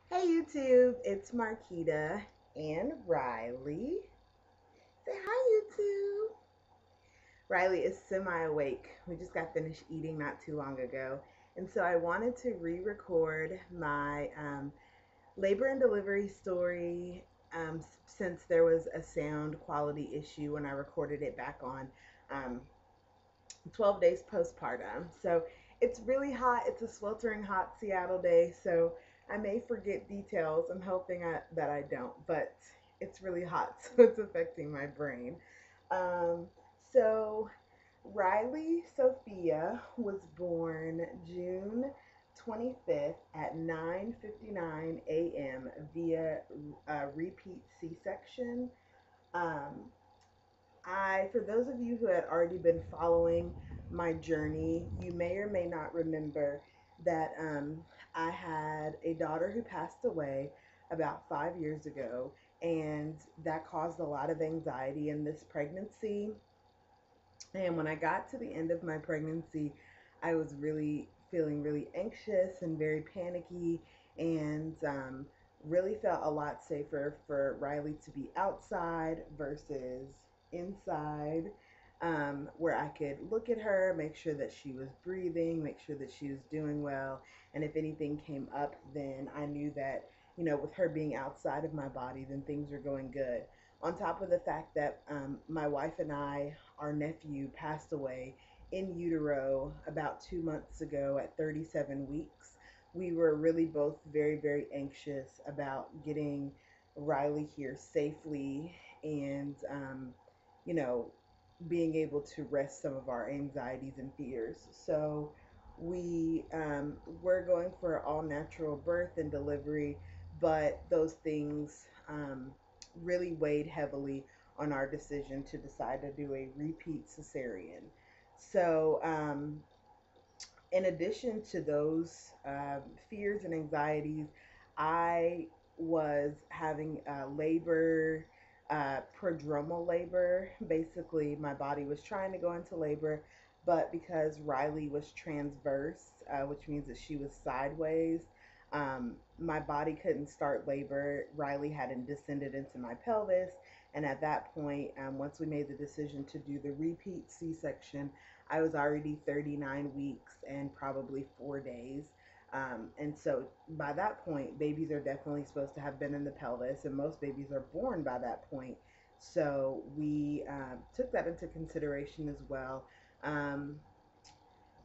Hey YouTube, it's Marquita and Riley. Say hi YouTube. Riley is semi-awake. We just got finished eating not too long ago. And so I wanted to re-record my labor and delivery story since there was a sound quality issue when I recorded it back on um, 12 days postpartum. So it's really hot. It's a sweltering hot Seattle day. So I may forget details. I'm hoping that I don't, but it's really hot. So it's affecting my brain. Um, so Riley Sophia was born June 25th at 9:59 a.m. via repeat C-section. Um, for those of you who had already been following my journey, you may or may not remember that I had a daughter who passed away about 5 years ago, and that caused a lot of anxiety in this pregnancy. And when I got to the end of my pregnancy, I was really feeling really anxious and very panicky, and really felt a lot safer for Riley to be outside versus inside, where I could look at her, make sure that she was breathing, make sure that she was doing well. And if anything came up, then I knew that, with her being outside of my body, then things were going good. On top of the fact that my wife and I, our nephew, passed away in utero about 2 months ago at 37 weeks. We were really both very, very anxious about getting Riley here safely and, you know, being able to rest some of our anxieties and fears. So we were going for all natural birth and delivery, but those things really weighed heavily on our decision to decide to do a repeat cesarean. So, in addition to those fears and anxieties, I was having labor, prodromal labor. Basically, my body was trying to go into labor, but because Riley was transverse, which means that she was sideways, my body couldn't start labor. Riley hadn't descended into my pelvis. And at that point, once we made the decision to do the repeat C section, I was already 39 weeks and probably 4 days. And so by that point, babies are definitely supposed to have been in the pelvis, and most babies are born by that point. So we took that into consideration as well. Um,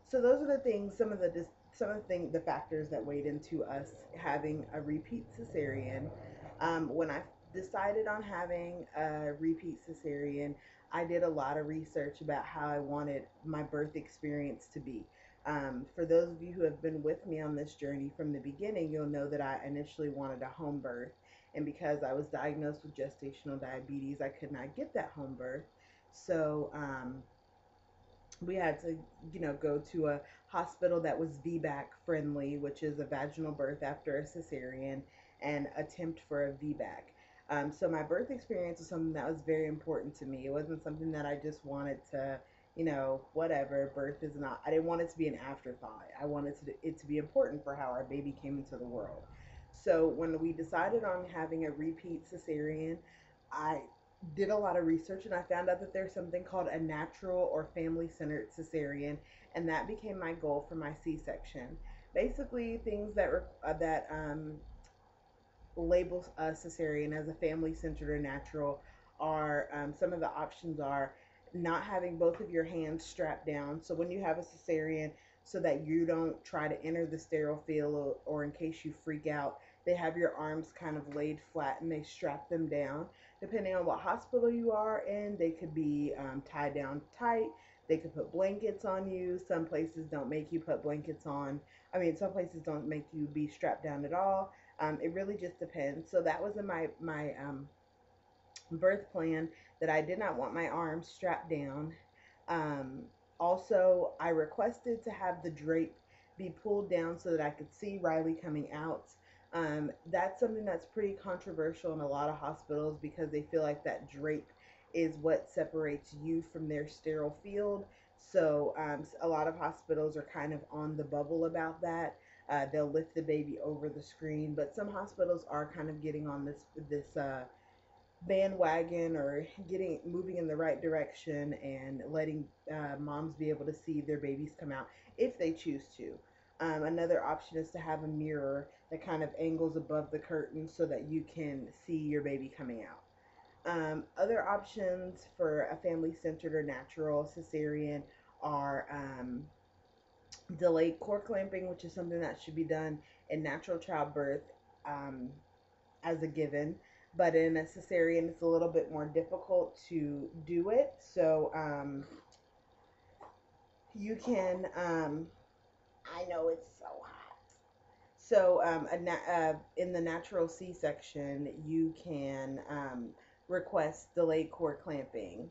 so those are the things, the factors that weighed into us having a repeat cesarean. When I decided on having a repeat cesarean, I did a lot of research about how I wanted my birth experience to be. For those of you who have been with me on this journey from the beginning, you'll know that I initially wanted a home birth. And because I was diagnosed with gestational diabetes, I could not get that home birth. So we had to, go to a hospital that was VBAC friendly, which is a vaginal birth after a cesarean, and attempt for a VBAC. So my birth experience was something that was very important to me. It wasn't something that I just wanted to, whatever. Birth is not. I didn't want it to be an afterthought. I wanted it to be important for how our baby came into the world. So when we decided on having a repeat cesarean, I did a lot of research and I found out that there's something called a natural or family centered cesarean, and that became my goal for my C section. Basically, things that label a cesarean as a family centered or natural are some of the options are not having both of your hands strapped down. So when you have a cesarean, so that you don't try to enter the sterile field, or in case you freak out, they have your arms kind of laid flat and they strap them down. Depending on what hospital you are in, they could be tied down tight. They could put blankets on you. Some places don't make you put blankets on. Some places don't make you be strapped down at all. It really just depends. So that was in my birth plan, that I did not want my arms strapped down. Um, Also, I requested to have the drape be pulled down so that I could see Riley coming out. That's something that's pretty controversial in a lot of hospitals because they feel like that drape is what separates you from their sterile field. So a lot of hospitals are kind of on the bubble about that. they'll lift the baby over the screen. But some hospitals are kind of getting on this bandwagon, or getting moving in the right direction, and letting moms be able to see their babies come out if they choose to. Another option is to have a mirror that kind of angles above the curtain so that you can see your baby coming out. Other options for a family centered or natural cesarean are delayed cord clamping, which is something that should be done in natural childbirth um, as a given. But in a cesarean, it's a little bit more difficult to do it. So you can, I know it's so hot. So in the natural C-section, you can request delayed cord clamping.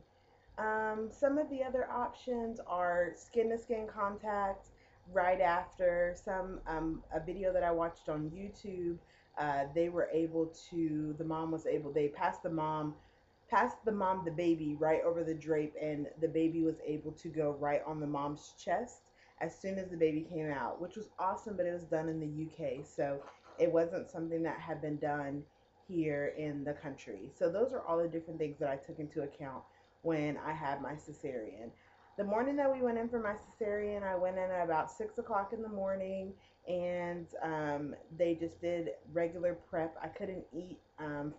Some of the other options are skin to skin contact right after. A video that I watched on YouTube, they were able to, the mom was able, they passed the mom the baby right over the drape, and the baby was able to go right on the mom's chest as soon as the baby came out, which was awesome. But it was done in the UK, so it wasn't something that had been done here in the country. So those are all the different things that I took into account when I had my cesarean. The morning that we went in for my cesarean, I went in at about 6 o'clock in the morning, and they just did regular prep. I couldn't eat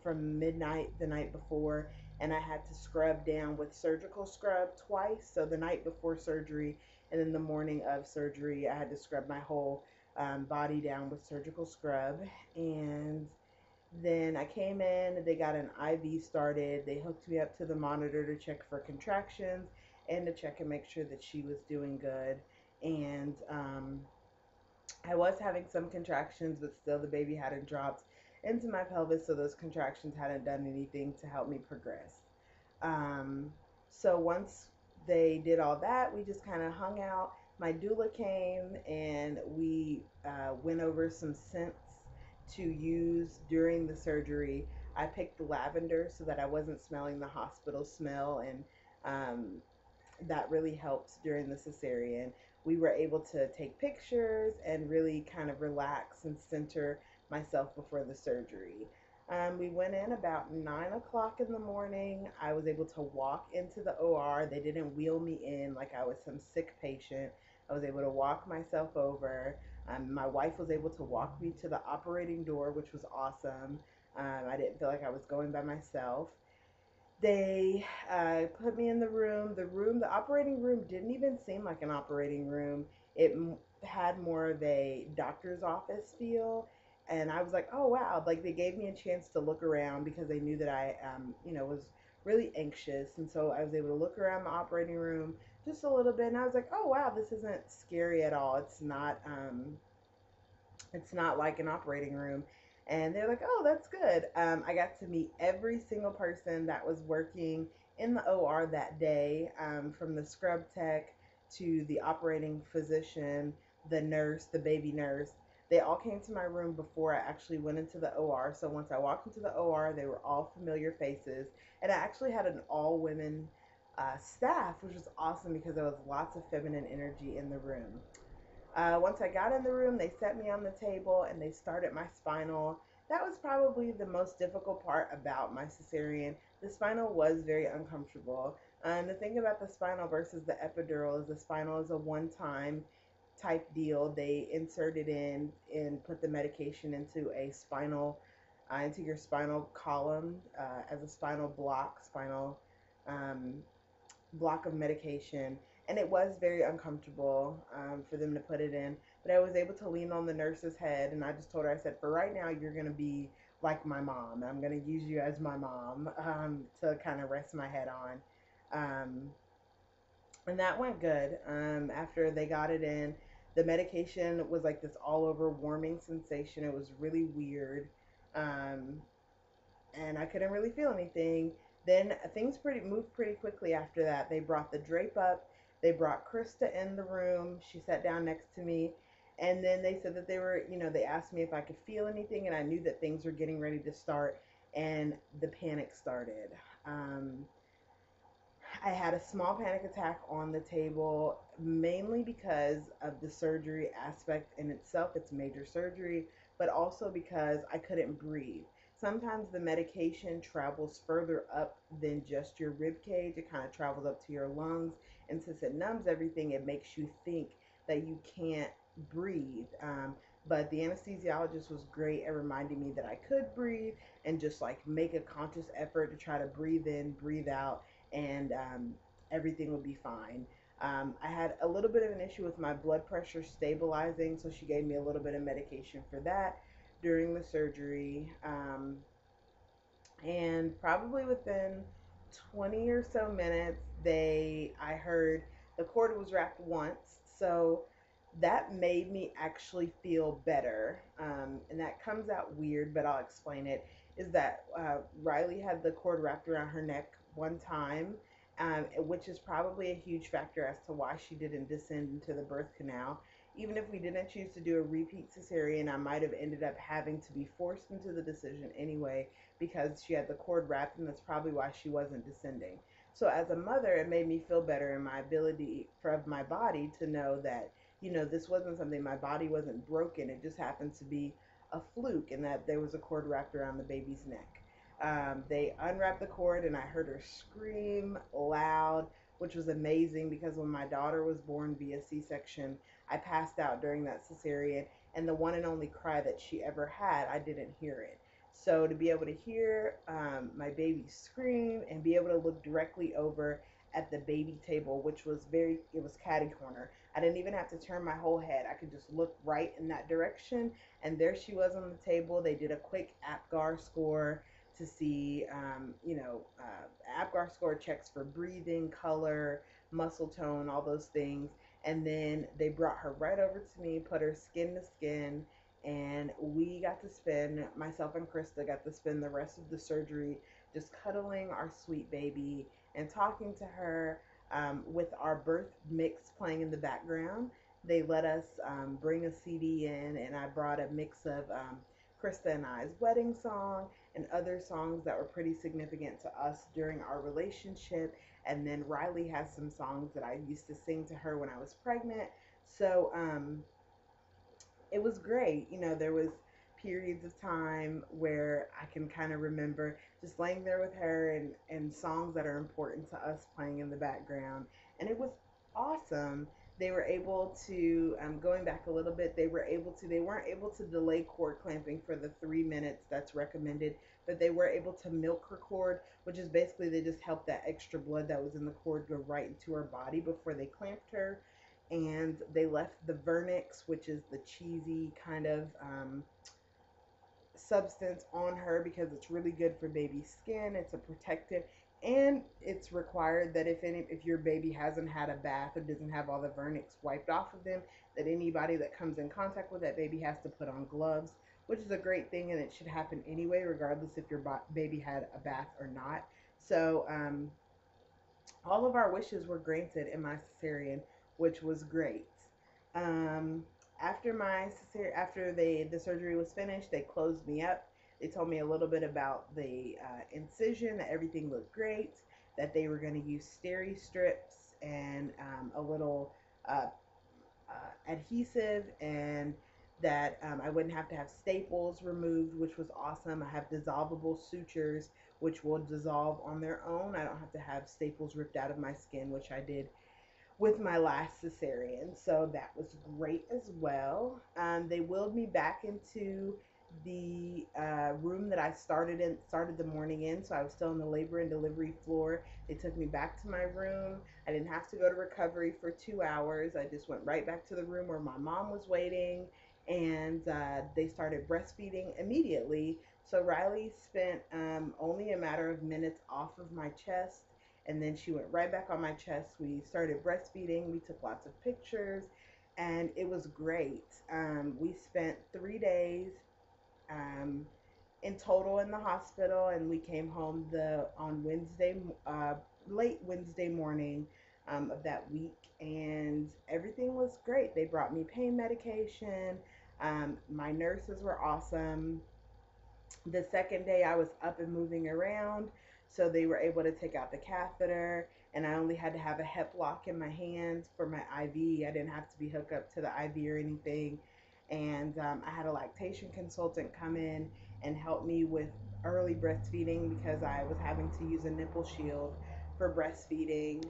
from midnight the night before, and I had to scrub down with surgical scrub twice. So the night before surgery, and then the morning of surgery, I had to scrub my whole body down with surgical scrub. And then I came in, they got an IV started. They hooked me up to the monitor to check for contractions and to check and make sure that she was doing good. And I was having some contractions, but still the baby hadn't dropped into my pelvis, so those contractions hadn't done anything to help me progress. So once they did all that, we just kind of hung out. My doula came, and we went over some scents to use during the surgery. I picked lavender so that I wasn't smelling the hospital smell, and that really helped during the cesarean. We were able to take pictures and really kind of relax and center myself before the surgery. We went in about 9 o'clock in the morning. I was able to walk into the OR. They didn't wheel me in like I was some sick patient. I was able to walk myself over. My wife was able to walk me to the operating door, which was awesome. I didn't feel like I was going by myself. They put me in the room. The operating room didn't even seem like an operating room. It had more of a doctor's office feel. And I was like, oh, wow. Like, they gave me a chance to look around because they knew that I, was really anxious. And so I was able to look around the operating room just a little bit. And I was like, oh, wow, this isn't scary at all. It's not like an operating room. And they're like, oh, that's good. I got to meet every single person that was working in the OR that day, from the scrub tech to the operating physician, the nurse, the baby nurse. They all came to my room before I actually went into the OR. So once I walked into the OR, they were all familiar faces. And I actually had an all women staff, which was awesome because there was lots of feminine energy in the room. Once I got in the room, they set me on the table and they started my spinal. That was probably the most difficult part about my cesarean. The spinal was very uncomfortable. The thing about the spinal versus the epidural is the spinal is a one-time type deal. They insert it in and put the medication into into your spinal column as a spinal block of medication, and it was very uncomfortable for them to put it in. But I was able to lean on the nurse's head, and I just told her, I said, for right now, you're going to be like my mom. I'm going to use you as my mom to kind of rest my head on. And that went good. After they got it in, the medication was like this all over warming sensation. It was really weird. And I couldn't really feel anything. Then things moved pretty quickly after that. They brought the drape up. They brought Krista in the room. She sat down next to me. And then they said that they asked me if I could feel anything, and I knew that things were getting ready to start, and the panic started. I had a small panic attack on the table. mainly because of the surgery aspect in itself. It's major surgery, but also because I couldn't breathe. Sometimes the medication travels further up than just your rib cage. It kind of travels up to your lungs, and since it numbs everything, it makes you think that you can't breathe. But the anesthesiologist was great at reminding me that I could breathe and just like make a conscious effort to try to breathe in, breathe out, and everything would be fine. I had a little bit of an issue with my blood pressure stabilizing, so she gave me a little bit of medication for that during the surgery. And probably within 20 or so minutes, I heard the cord was wrapped once, so that made me actually feel better. And that comes out weird, but I'll explain it. Is that Riley had the cord wrapped around her neck one time, which is probably a huge factor as to why she didn't descend into the birth canal. Even if we didn't choose to do a repeat cesarean, I might have ended up having to be forced into the decision anyway because she had the cord wrapped, and that's probably why she wasn't descending. So as a mother, it made me feel better in my ability for my body to know that, this wasn't something, my body wasn't broken. It just happened to be a fluke, and that there was a cord wrapped around the baby's neck. They unwrapped the cord, and I heard her scream loud, which was amazing because when my daughter was born via C-section, I passed out during that cesarean, and the one and only cry that she ever had, I didn't hear it. So to be able to hear my baby scream and be able to look directly over at the baby table, which was it was catty corner. I didn't even have to turn my whole head. I could just look right in that direction, and there she was on the table. They did a quick APGAR score to see, APGAR score checks for breathing, color, muscle tone, all those things. And then they brought her right over to me, put her skin to skin, and we got to spend, myself and Krista got to spend the rest of the surgery just cuddling our sweet baby and talking to her, with our birth mix playing in the background. They let us bring a CD in, and I brought a mix of Krista and I's wedding song and other songs that were pretty significant to us during our relationship. And then Riley has some songs that I used to sing to her when I was pregnant. So it was great. There was periods of time where I can kind of remember just laying there with her, and songs that are important to us playing in the background. And it was awesome. They were able to, going back a little bit, they weren't able to delay cord clamping for the 3 minutes that's recommended, but they were able to milk her cord, which is basically they just helped that extra blood that was in the cord go right into her body before they clamped her. And they left the vernix, which is the cheesy kind of substance, on her because it's really good for baby skin. It's a protective, and it's required that if your baby hasn't had a bath or doesn't have all the vernix wiped off of them, that anybody that comes in contact with that baby has to put on gloves, which is a great thing, and it should happen anyway, regardless if your baby had a bath or not. So all of our wishes were granted in my cesarean, which was great. Um, after the surgery was finished, they closed me up. They told me a little bit about the incision, that everything looked great, that they were going to use steri strips and a little uh, adhesive, and that I wouldn't have to have staples removed, which was awesome. I have dissolvable sutures, which will dissolve on their own. I don't have to have staples ripped out of my skin, which I did with my last cesarean. So that was great as well. They wheeled me back into the room that I started the morning in. So I was still on the labor and delivery floor. They took me back to my room. I didn't have to go to recovery for 2 hours. I just went right back to the room where my mom was waiting, and they started breastfeeding immediately. So Riley spent only a matter of minutes off of my chest, and then she went right back on my chest. We started breastfeeding. We took lots of pictures, and it was great. We spent 3 days um, in total in the hospital, and we came home on Wednesday, late Wednesday morning of that week, and everything was great. They brought me pain medication. My nurses were awesome. The second day I was up and moving around, so they were able to take out the catheter. and I only had to have a hep lock in my hands for my IV. I didn't have to be hooked up to the IV or anything. And I had a lactation consultant come in and help me with early breastfeeding because I was having to use a nipple shield for breastfeeding.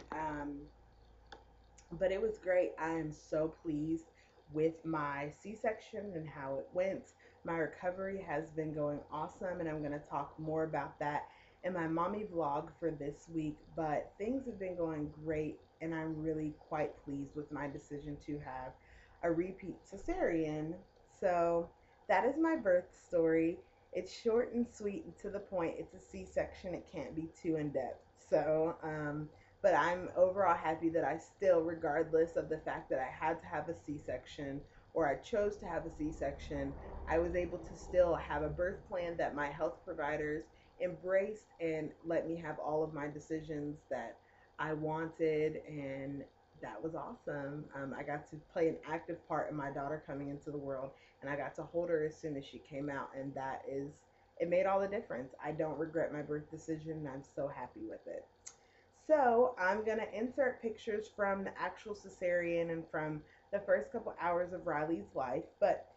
But it was great. I am so pleased with my C-section and how it went. My recovery has been going awesome, and I'm going to talk more about that in my mommy vlog for this week. But things have been going great, and I'm really quite pleased with my decision to have a repeat cesarean. So that is my birth story. It's short and sweet and to the point. It's a C-section. It can't be too in depth. But I'm overall happy that I still, regardless of the fact that I had to have a C-section or I chose to have a C-section, I was able to still have a birth plan that my health providers embraced and let me have all of my decisions that I wanted, and that was awesome. I got to play an active part in my daughter coming into the world, and I got to hold her as soon as she came out, and it made all the difference. I don't regret my birth decision, and I'm so happy with it. So I'm going to insert pictures from the actual cesarean and from the first couple hours of Riley's life. But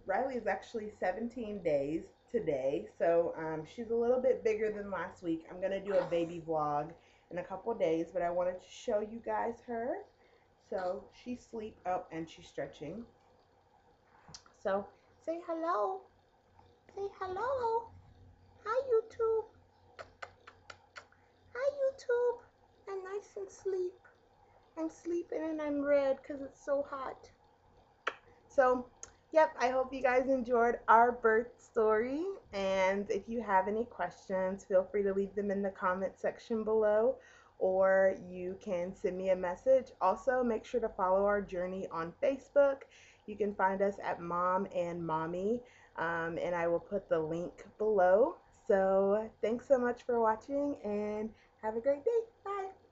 Riley is actually 17 days today, so she's a little bit bigger than last week. I'm going to do a baby vlog in a couple days, but I wanted to show you guys her. So she's asleep. Oh, and she's stretching. So say hello. Say hello. Hi, YouTube. Hi, YouTube. I'm nice and sleep. I'm sleeping and I'm red because it's so hot. So, yep, I hope you guys enjoyed our birth story. And if you have any questions, feel free to leave them in the comment section below, or you can send me a message. Also, make sure to follow our journey on Facebook. You can find us at Mom and Mommy, and I will put the link below. So, thanks so much for watching and have a great day. Bye.